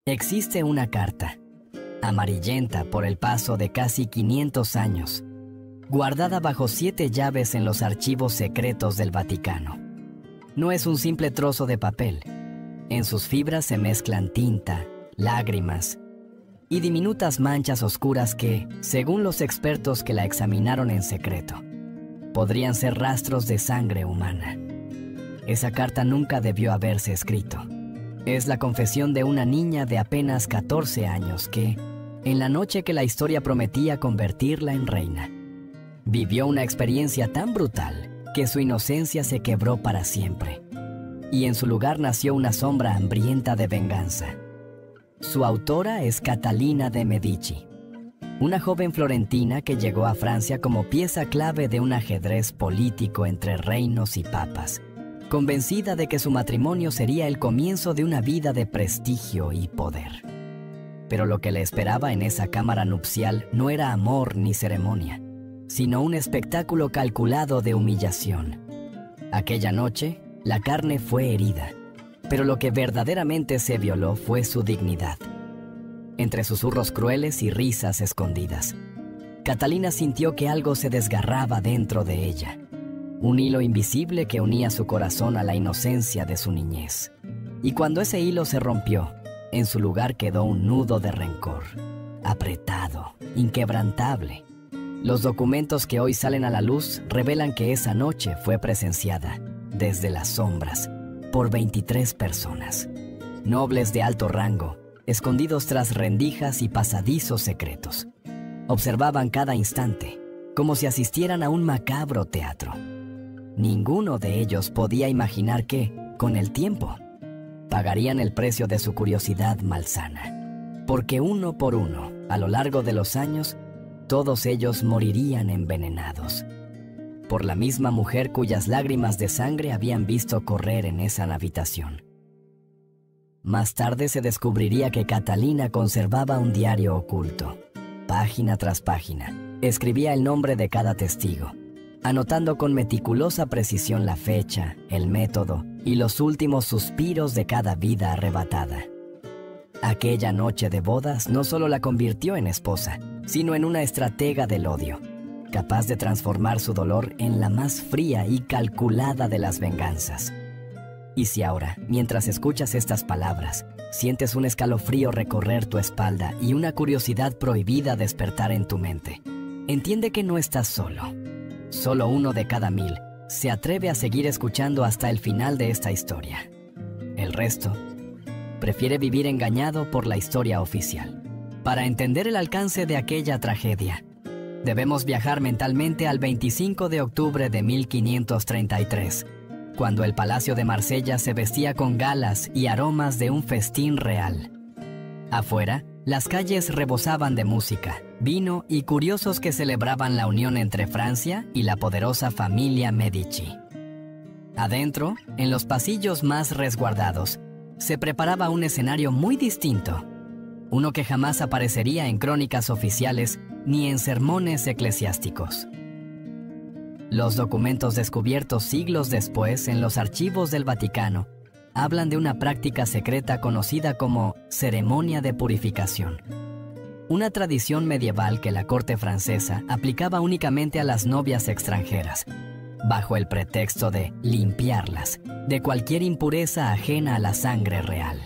Existe una carta, amarillenta por el paso de casi 500 años, guardada bajo 7 llaves en los archivos secretos del Vaticano. No es un simple trozo de papel. En sus fibras se mezclan tinta, lágrimas y diminutas manchas oscuras que, según los expertos que la examinaron en secreto, podrían ser rastros de sangre humana. Esa carta nunca debió haberse escrito. Es la confesión de una niña de apenas 14 años que, en la noche que la historia prometía convertirla en reina, vivió una experiencia tan brutal que su inocencia se quebró para siempre, y en su lugar nació una sombra hambrienta de venganza. Su autora es Catalina de Medici, una joven florentina que llegó a Francia como pieza clave de un ajedrez político entre reinos y papas, convencida de que su matrimonio sería el comienzo de una vida de prestigio y poder. Pero lo que le esperaba en esa cámara nupcial no era amor ni ceremonia, sino un espectáculo calculado de humillación. Aquella noche, la carne fue herida, pero lo que verdaderamente se violó fue su dignidad. Entre susurros crueles y risas escondidas, Catalina sintió que algo se desgarraba dentro de ella, un hilo invisible que unía su corazón a la inocencia de su niñez. Y cuando ese hilo se rompió, en su lugar quedó un nudo de rencor, apretado, inquebrantable. Los documentos que hoy salen a la luz revelan que esa noche fue presenciada, desde las sombras, por 23 personas, nobles de alto rango, escondidos tras rendijas y pasadizos secretos. Observaban cada instante, como si asistieran a un macabro teatro. Ninguno de ellos podía imaginar que, con el tiempo, pagarían el precio de su curiosidad malsana, porque uno por uno, a lo largo de los años, todos ellos morirían envenenados por la misma mujer cuyas lágrimas de sangre habían visto correr en esa habitación. Más tarde se descubriría que Catalina conservaba un diario oculto. Página tras página, escribía el nombre de cada testigo, anotando con meticulosa precisión la fecha, el método y los últimos suspiros de cada vida arrebatada. Aquella noche de bodas no solo la convirtió en esposa, sino en una estratega del odio, capaz de transformar su dolor en la más fría y calculada de las venganzas. Y si ahora, mientras escuchas estas palabras, sientes un escalofrío recorrer tu espalda y una curiosidad prohibida despertar en tu mente, entiende que no estás solo. Solo uno de cada 1000 se atreve a seguir escuchando hasta el final de esta historia. El resto prefiere vivir engañado por la historia oficial. Para entender el alcance de aquella tragedia, debemos viajar mentalmente al 25 de octubre de 1533, cuando el Palacio de Marsella se vestía con galas y aromas de un festín real. Afuera, las calles rebosaban de música, vino y curiosos que celebraban la unión entre Francia y la poderosa familia Medici. Adentro, en los pasillos más resguardados, se preparaba un escenario muy distinto, uno que jamás aparecería en crónicas oficiales ni en sermones eclesiásticos. Los documentos descubiertos siglos después en los archivos del Vaticano hablan de una práctica secreta conocida como ceremonia de purificación, una tradición medieval que la corte francesa aplicaba únicamente a las novias extranjeras, bajo el pretexto de limpiarlas de cualquier impureza ajena a la sangre real.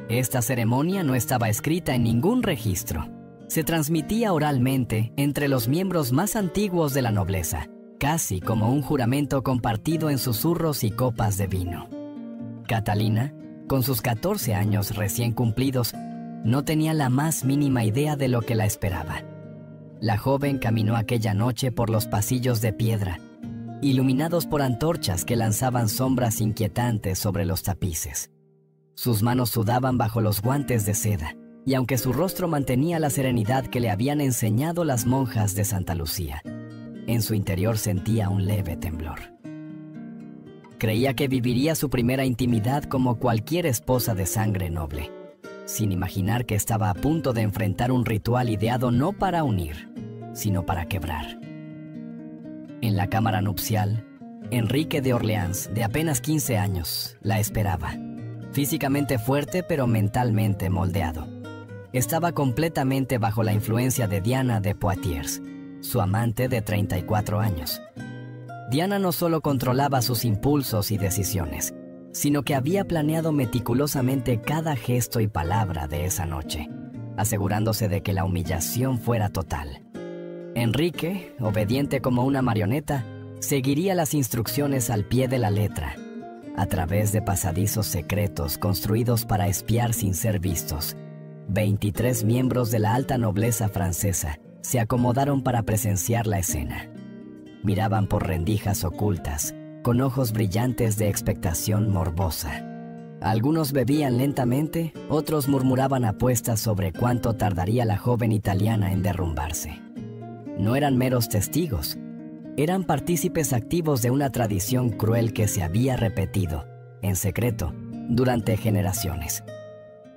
Esta ceremonia no estaba escrita en ningún registro. Se transmitía oralmente entre los miembros más antiguos de la nobleza, casi como un juramento compartido en susurros y copas de vino. Catalina, con sus 14 años recién cumplidos, no tenía la más mínima idea de lo que la esperaba. La joven caminó aquella noche por los pasillos de piedra, iluminados por antorchas que lanzaban sombras inquietantes sobre los tapices. Sus manos sudaban bajo los guantes de seda, y aunque su rostro mantenía la serenidad que le habían enseñado las monjas de Santa Lucía, en su interior sentía un leve temblor. Creía que viviría su primera intimidad como cualquier esposa de sangre noble, sin imaginar que estaba a punto de enfrentar un ritual ideado no para unir, sino para quebrar. En la cámara nupcial, Enrique de Orleans, de apenas 15 años, la esperaba, físicamente fuerte pero mentalmente moldeado. Estaba completamente bajo la influencia de Diana de Poitiers, su amante de 34 años. Diana no solo controlaba sus impulsos y decisiones, sino que había planeado meticulosamente cada gesto y palabra de esa noche, asegurándose de que la humillación fuera total. Enrique, obediente como una marioneta, seguiría las instrucciones al pie de la letra, a través de pasadizos secretos construidos para espiar sin ser vistos. 23 miembros de la alta nobleza francesa se acomodaron para presenciar la escena. Miraban por rendijas ocultas, con ojos brillantes de expectación morbosa. Algunos bebían lentamente, otros murmuraban apuestas sobre cuánto tardaría la joven italiana en derrumbarse. No eran meros testigos, eran partícipes activos de una tradición cruel que se había repetido, en secreto, durante generaciones.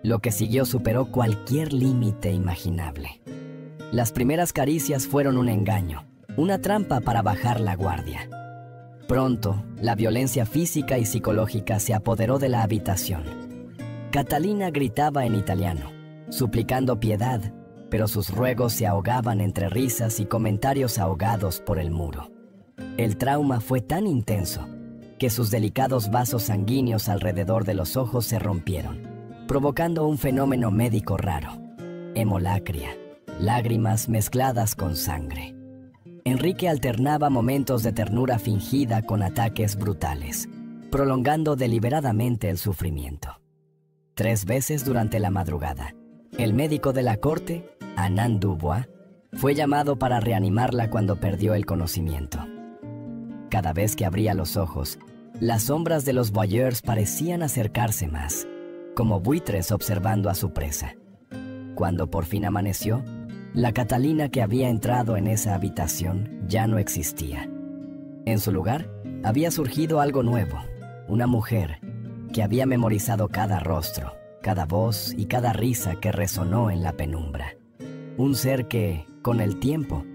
Lo que siguió superó cualquier límite imaginable. Las primeras caricias fueron un engaño, una trampa para bajar la guardia. Pronto, la violencia física y psicológica se apoderó de la habitación. Catalina gritaba en italiano, suplicando piedad, pero sus ruegos se ahogaban entre risas y comentarios ahogados por el muro. El trauma fue tan intenso que sus delicados vasos sanguíneos alrededor de los ojos se rompieron, provocando un fenómeno médico raro: hemolacria, lágrimas mezcladas con sangre. Enrique alternaba momentos de ternura fingida con ataques brutales, prolongando deliberadamente el sufrimiento. 3 veces durante la madrugada, el médico de la corte, Anand Dubois, fue llamado para reanimarla cuando perdió el conocimiento. Cada vez que abría los ojos, las sombras de los voyeurs parecían acercarse más, como buitres observando a su presa. Cuando por fin amaneció, la Catalina que había entrado en esa habitación ya no existía. En su lugar, había surgido algo nuevo, una mujer que había memorizado cada rostro, cada voz y cada risa que resonó en la penumbra. Un ser que, con el tiempo,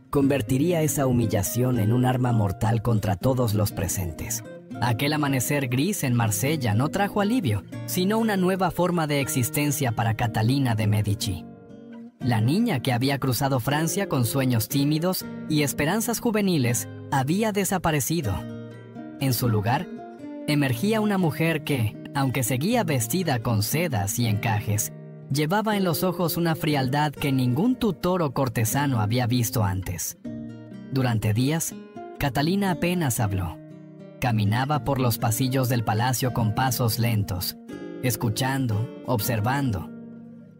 convertiría esa humillación en un arma mortal contra todos los presentes. Aquel amanecer gris en Marsella no trajo alivio, sino una nueva forma de existencia para Catalina de Medici. La niña que había cruzado Francia con sueños tímidos y esperanzas juveniles había desaparecido. En su lugar, emergía una mujer que, aunque seguía vestida con sedas y encajes, llevaba en los ojos una frialdad que ningún tutor o cortesano había visto antes. Durante días, Catalina apenas habló. Caminaba por los pasillos del palacio con pasos lentos, escuchando, observando,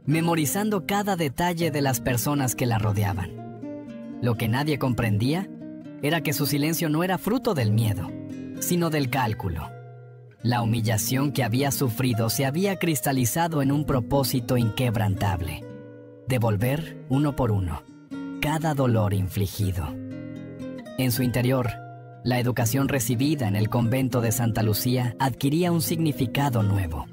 memorizando cada detalle de las personas que la rodeaban. Lo que nadie comprendía era que su silencio no era fruto del miedo, sino del cálculo. La humillación que había sufrido se había cristalizado en un propósito inquebrantable: devolver, uno por uno, cada dolor infligido. En su interior, la educación recibida en el convento de Santa Lucía adquiría un significado nuevo.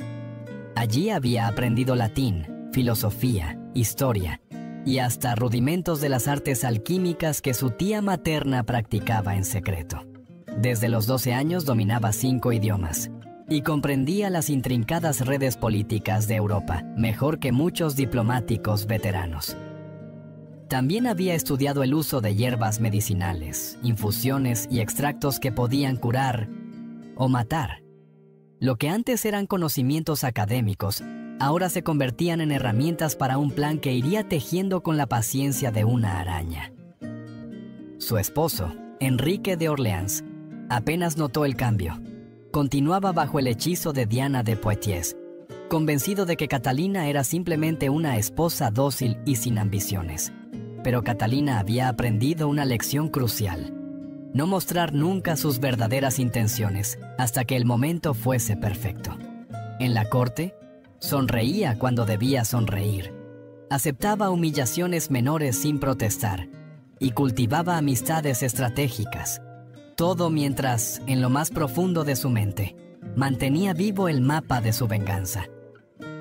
Allí había aprendido latín, filosofía, historia y hasta rudimentos de las artes alquímicas que su tía materna practicaba en secreto. Desde los 12 años dominaba 5 idiomas y comprendía las intrincadas redes políticas de Europa mejor que muchos diplomáticos veteranos. También había estudiado el uso de hierbas medicinales, infusiones y extractos que podían curar o matar. Lo que antes eran conocimientos académicos, ahora se convertían en herramientas para un plan que iría tejiendo con la paciencia de una araña. Su esposo, Enrique de Orleans, apenas notó el cambio. Continuaba bajo el hechizo de Diana de Poitiers, convencido de que Catalina era simplemente una esposa dócil y sin ambiciones. Pero Catalina había aprendido una lección crucial: no mostrar nunca sus verdaderas intenciones hasta que el momento fuese perfecto. En la corte, sonreía cuando debía sonreír, aceptaba humillaciones menores sin protestar y cultivaba amistades estratégicas. Todo mientras, en lo más profundo de su mente, mantenía vivo el mapa de su venganza.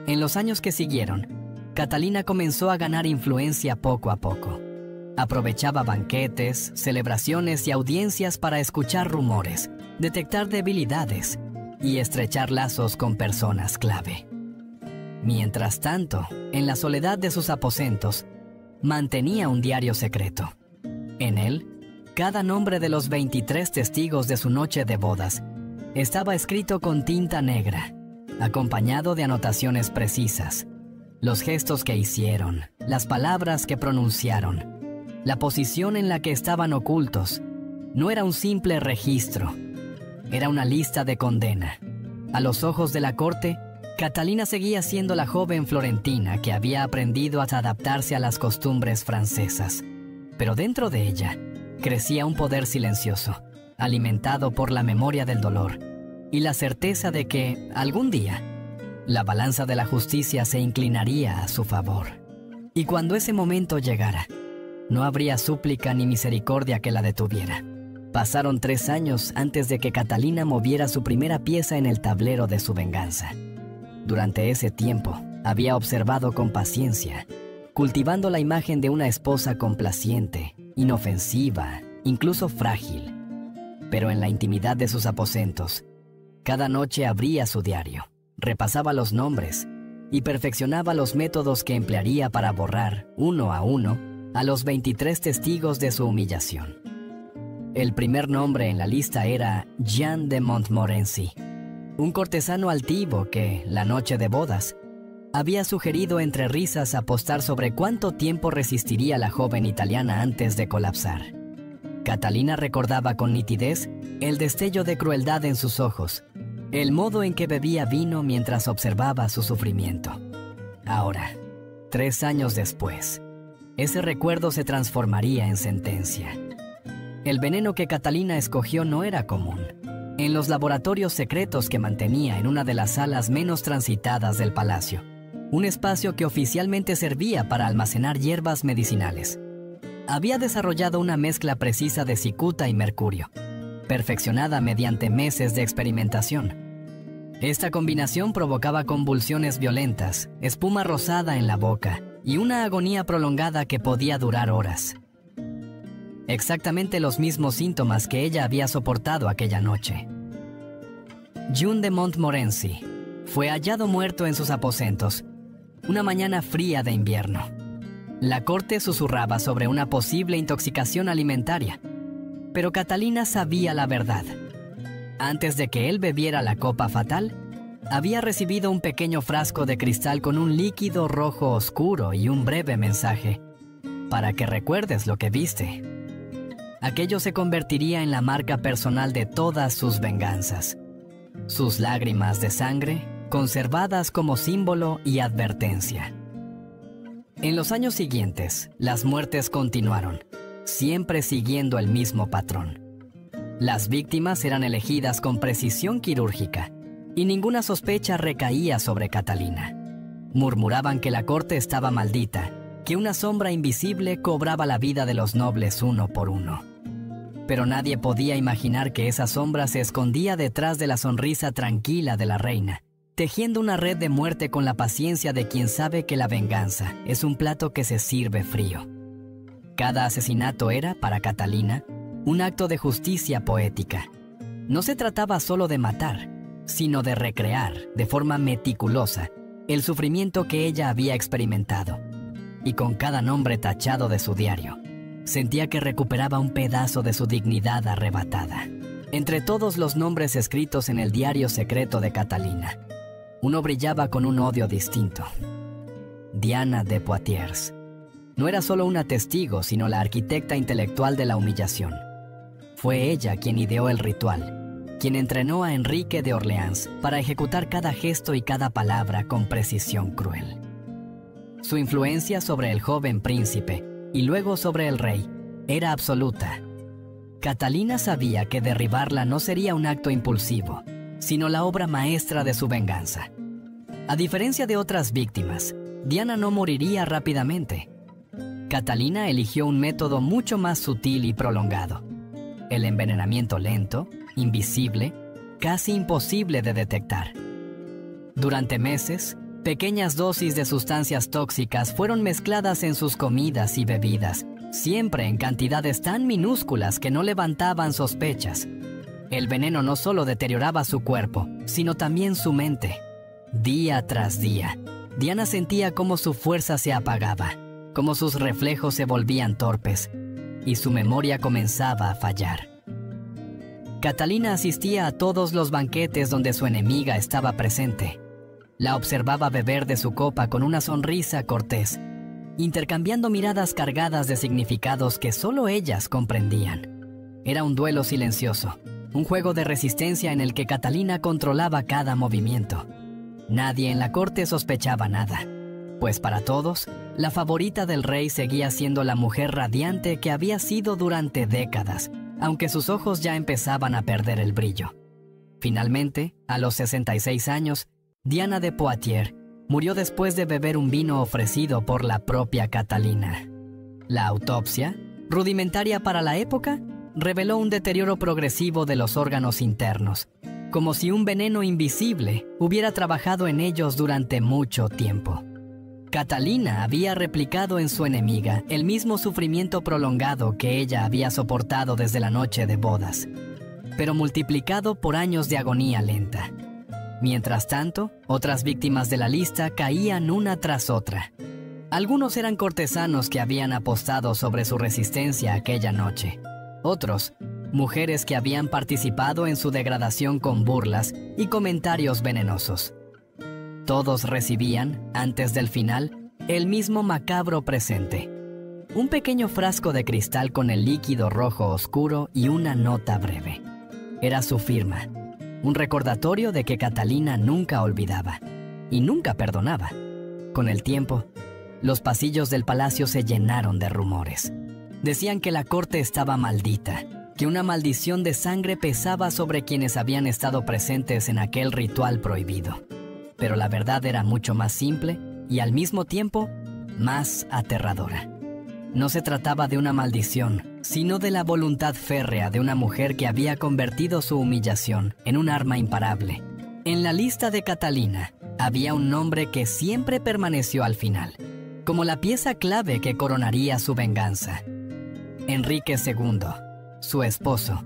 En los años que siguieron, Catalina comenzó a ganar influencia poco a poco. Aprovechaba banquetes, celebraciones y audiencias para escuchar rumores, detectar debilidades y estrechar lazos con personas clave. Mientras tanto, en la soledad de sus aposentos, mantenía un diario secreto. En él, cada nombre de los 23 testigos de su noche de bodas estaba escrito con tinta negra, acompañado de anotaciones precisas. Los gestos que hicieron, las palabras que pronunciaron, la posición en la que estaban ocultos, no era un simple registro, era una lista de condena. A los ojos de la corte, Catalina seguía siendo la joven florentina que había aprendido a adaptarse a las costumbres francesas. Pero dentro de ella crecía un poder silencioso, alimentado por la memoria del dolor y la certeza de que, algún día, la balanza de la justicia se inclinaría a su favor. Y cuando ese momento llegara, no habría súplica ni misericordia que la detuviera. Pasaron 3 años antes de que Catalina moviera su primera pieza en el tablero de su venganza. Durante ese tiempo, había observado con paciencia, cultivando la imagen de una esposa complaciente, inofensiva, incluso frágil. Pero en la intimidad de sus aposentos, cada noche abría su diario, repasaba los nombres y perfeccionaba los métodos que emplearía para borrar, uno a los 23 testigos de su humillación. El primer nombre en la lista era Jean de Montmorency, un cortesano altivo que, la noche de bodas, había sugerido entre risas apostar sobre cuánto tiempo resistiría la joven italiana antes de colapsar. Catalina recordaba con nitidez el destello de crueldad en sus ojos, el modo en que bebía vino mientras observaba su sufrimiento. Ahora, 3 años después, ese recuerdo se transformaría en sentencia. El veneno que Catalina escogió no era común. En los laboratorios secretos que mantenía en una de las salas menos transitadas del palacio, un espacio que oficialmente servía para almacenar hierbas medicinales, había desarrollado una mezcla precisa de cicuta y mercurio, perfeccionada mediante meses de experimentación. Esta combinación provocaba convulsiones violentas, espuma rosada en la boca y una agonía prolongada que podía durar horas. Exactamente los mismos síntomas que ella había soportado aquella noche. Jean de Montmorency fue hallado muerto en sus aposentos, una mañana fría de invierno. La corte susurraba sobre una posible intoxicación alimentaria, pero Catalina sabía la verdad. Antes de que él bebiera la copa fatal, había recibido un pequeño frasco de cristal con un líquido rojo oscuro y un breve mensaje: para que recuerdes lo que viste. Aquello se convertiría en la marca personal de todas sus venganzas. Sus lágrimas de sangre, conservadas como símbolo y advertencia. En los años siguientes, las muertes continuaron, siempre siguiendo el mismo patrón. Las víctimas eran elegidas con precisión quirúrgica, y ninguna sospecha recaía sobre Catalina. Murmuraban que la corte estaba maldita, que una sombra invisible cobraba la vida de los nobles uno por uno. Pero nadie podía imaginar que esa sombra se escondía detrás de la sonrisa tranquila de la reina, tejiendo una red de muerte con la paciencia de quien sabe que la venganza es un plato que se sirve frío. Cada asesinato era, para Catalina, un acto de justicia poética. No se trataba solo de matar, sino de recrear, de forma meticulosa, el sufrimiento que ella había experimentado. Y con cada nombre tachado de su diario, sentía que recuperaba un pedazo de su dignidad arrebatada. Entre todos los nombres escritos en el diario secreto de Catalina, uno brillaba con un odio distinto: Diana de Poitiers. No era solo una testigo, sino la arquitecta intelectual de la humillación. Fue ella quien ideó el ritual, quien entrenó a Enrique de Orleans para ejecutar cada gesto y cada palabra con precisión cruel. Su influencia sobre el joven príncipe y luego sobre el rey era absoluta. Catalina sabía que derribarla no sería un acto impulsivo, sino la obra maestra de su venganza. A diferencia de otras víctimas, Diana no moriría rápidamente. Catalina eligió un método mucho más sutil y prolongado: el envenenamiento lento, invisible, casi imposible de detectar. Durante meses, pequeñas dosis de sustancias tóxicas fueron mezcladas en sus comidas y bebidas, siempre en cantidades tan minúsculas que no levantaban sospechas. El veneno no solo deterioraba su cuerpo, sino también su mente. Día tras día, Diana sentía cómo su fuerza se apagaba, cómo sus reflejos se volvían torpes y su memoria comenzaba a fallar. Catalina asistía a todos los banquetes donde su enemiga estaba presente. La observaba beber de su copa con una sonrisa cortés, intercambiando miradas cargadas de significados que solo ellas comprendían. Era un duelo silencioso, un juego de resistencia en el que Catalina controlaba cada movimiento. Nadie en la corte sospechaba nada, pues para todos, la favorita del rey seguía siendo la mujer radiante que había sido durante décadas, aunque sus ojos ya empezaban a perder el brillo. Finalmente, a los 66 años, Diana de Poitiers murió después de beber un vino ofrecido por la propia Catalina. La autopsia, rudimentaria para la época, reveló un deterioro progresivo de los órganos internos, como si un veneno invisible hubiera trabajado en ellos durante mucho tiempo. Catalina había replicado en su enemiga el mismo sufrimiento prolongado que ella había soportado desde la noche de bodas, pero multiplicado por años de agonía lenta. Mientras tanto, otras víctimas de la lista caían una tras otra. Algunos eran cortesanos que habían apostado sobre su resistencia aquella noche. Otros, mujeres que habían participado en su degradación con burlas y comentarios venenosos. Todos recibían, antes del final, el mismo macabro presente: un pequeño frasco de cristal con el líquido rojo oscuro y una nota breve. Era su firma, un recordatorio de que Catalina nunca olvidaba y nunca perdonaba. Con el tiempo, los pasillos del palacio se llenaron de rumores. Decían que la corte estaba maldita, que una maldición de sangre pesaba sobre quienes habían estado presentes en aquel ritual prohibido. Pero la verdad era mucho más simple y al mismo tiempo más aterradora. No se trataba de una maldición, sino de la voluntad férrea de una mujer que había convertido su humillación en un arma imparable. En la lista de Catalina había un nombre que siempre permaneció al final, como la pieza clave que coronaría su venganza: Enrique II, su esposo,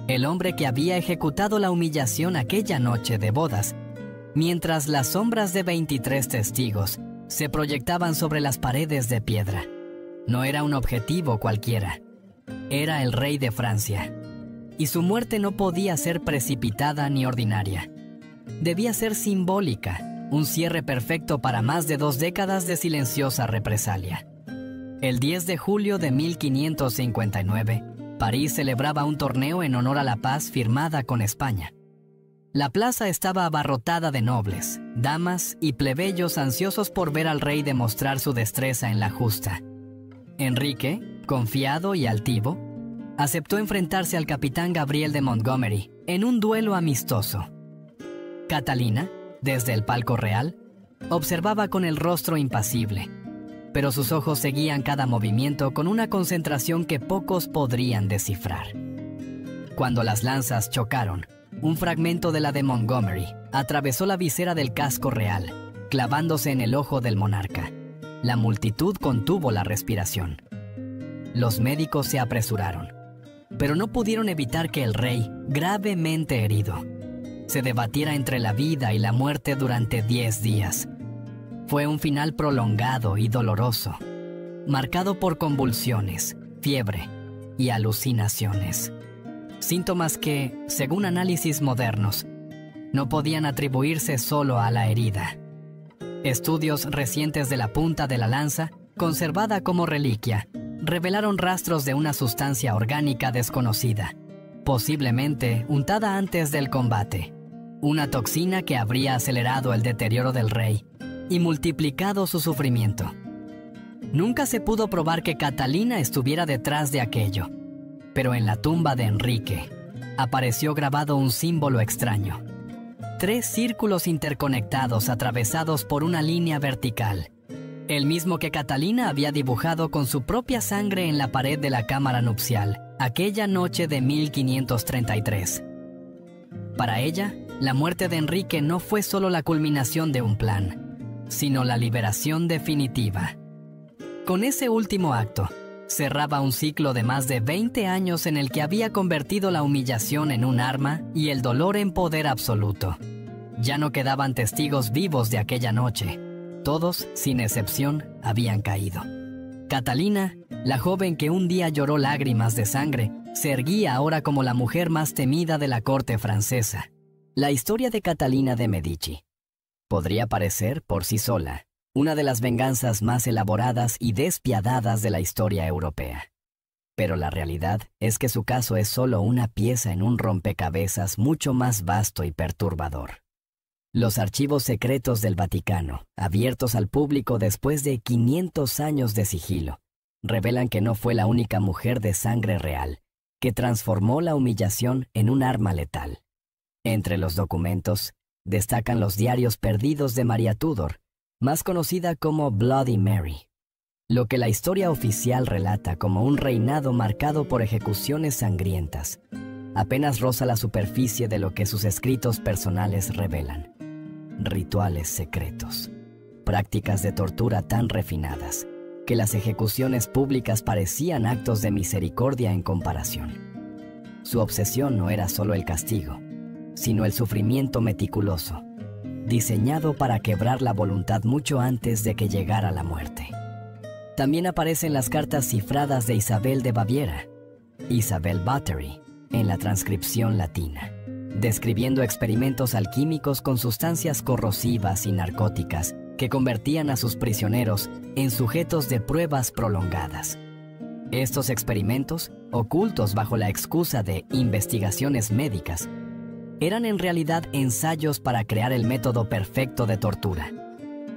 el hombre que había ejecutado la humillación aquella noche de bodas, mientras las sombras de 23 testigos se proyectaban sobre las paredes de piedra. No era un objetivo cualquiera, era el rey de Francia, y su muerte no podía ser precipitada ni ordinaria. Debía ser simbólica, un cierre perfecto para más de 2 décadas de silenciosa represalia. El 10 de julio de 1559, París celebraba un torneo en honor a la paz firmada con España. La plaza estaba abarrotada de nobles, damas y plebeyos ansiosos por ver al rey demostrar su destreza en la justa. Enrique, confiado y altivo, aceptó enfrentarse al capitán Gabriel de Montgomery en un duelo amistoso. Catalina, desde el palco real, observaba con el rostro impasible, pero sus ojos seguían cada movimiento con una concentración que pocos podrían descifrar. Cuando las lanzas chocaron, un fragmento de la de Montgomery atravesó la visera del casco real, clavándose en el ojo del monarca. La multitud contuvo la respiración. Los médicos se apresuraron, pero no pudieron evitar que el rey, gravemente herido, se debatiera entre la vida y la muerte durante 10 días. Fue un final prolongado y doloroso, marcado por convulsiones, fiebre y alucinaciones. Síntomas que, según análisis modernos, no podían atribuirse solo a la herida. Estudios recientes de la punta de la lanza, conservada como reliquia, revelaron rastros de una sustancia orgánica desconocida, posiblemente untada antes del combate, una toxina que habría acelerado el deterioro del rey y multiplicado su sufrimiento. Nunca se pudo probar que Catalina estuviera detrás de aquello, pero en la tumba de Enrique apareció grabado un símbolo extraño: 3 círculos interconectados atravesados por una línea vertical, el mismo que Catalina había dibujado con su propia sangre en la pared de la cámara nupcial aquella noche de 1533. Para ella, la muerte de Enrique no fue solo la culminación de un plan, sino la liberación definitiva. Con ese último acto, cerraba un ciclo de más de 20 años en el que había convertido la humillación en un arma y el dolor en poder absoluto. Ya no quedaban testigos vivos de aquella noche. Todos, sin excepción, habían caído. Catalina, la joven que un día lloró lágrimas de sangre, se erguía ahora como la mujer más temida de la corte francesa. La historia de Catalina de Medici podría parecer, por sí sola, una de las venganzas más elaboradas y despiadadas de la historia europea. Pero la realidad es que su caso es solo una pieza en un rompecabezas mucho más vasto y perturbador. Los archivos secretos del Vaticano, abiertos al público después de 500 años de sigilo, revelan que no fue la única mujer de sangre real que transformó la humillación en un arma letal. Entre los documentos destacan los diarios perdidos de María Tudor, más conocida como Bloody Mary, lo que la historia oficial relata como un reinado marcado por ejecuciones sangrientas. Apenas roza la superficie de lo que sus escritos personales revelan. Rituales secretos, prácticas de tortura tan refinadas que las ejecuciones públicas parecían actos de misericordia en comparación. Su obsesión no era solo el castigo, sino el sufrimiento meticuloso, diseñado para quebrar la voluntad mucho antes de que llegara la muerte. También aparecen las cartas cifradas de Isabel de Baviera, Isabel Bathory, en la transcripción latina, describiendo experimentos alquímicos con sustancias corrosivas y narcóticas que convertían a sus prisioneros en sujetos de pruebas prolongadas. Estos experimentos, ocultos bajo la excusa de investigaciones médicas, eran en realidad ensayos para crear el método perfecto de tortura,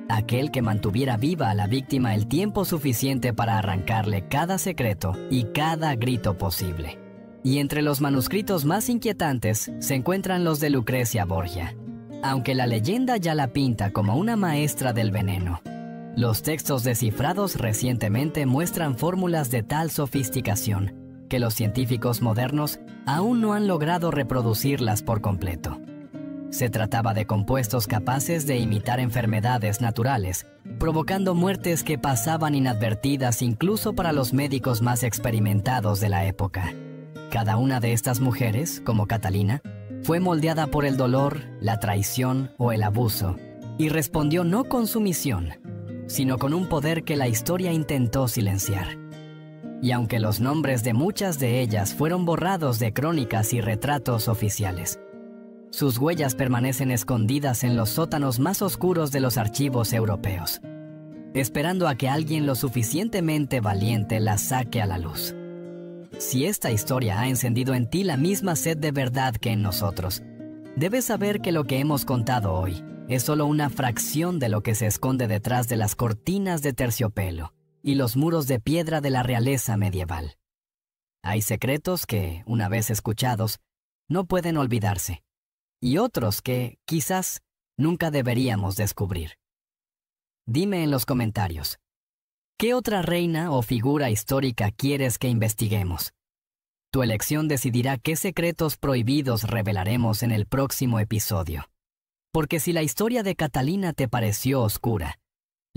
aquel que mantuviera viva a la víctima el tiempo suficiente para arrancarle cada secreto y cada grito posible. Y entre los manuscritos más inquietantes se encuentran los de Lucrecia Borgia. Aunque la leyenda ya la pinta como una maestra del veneno, los textos descifrados recientemente muestran fórmulas de tal sofisticación que los científicos modernos aún no han logrado reproducirlas por completo. Se trataba de compuestos capaces de imitar enfermedades naturales, provocando muertes que pasaban inadvertidas incluso para los médicos más experimentados de la época. Cada una de estas mujeres, como Catalina, fue moldeada por el dolor, la traición o el abuso, y respondió no con sumisión, sino con un poder que la historia intentó silenciar. Y aunque los nombres de muchas de ellas fueron borrados de crónicas y retratos oficiales, sus huellas permanecen escondidas en los sótanos más oscuros de los archivos europeos, esperando a que alguien lo suficientemente valiente las saque a la luz. Si esta historia ha encendido en ti la misma sed de verdad que en nosotros, debes saber que lo que hemos contado hoy es solo una fracción de lo que se esconde detrás de las cortinas de terciopelo y los muros de piedra de la realeza medieval. Hay secretos que, una vez escuchados, no pueden olvidarse, y otros que, quizás, nunca deberíamos descubrir. Dime en los comentarios, ¿qué otra reina o figura histórica quieres que investiguemos? Tu elección decidirá qué secretos prohibidos revelaremos en el próximo episodio. Porque si la historia de Catalina te pareció oscura,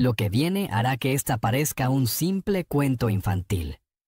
lo que viene hará que esta parezca un simple cuento infantil.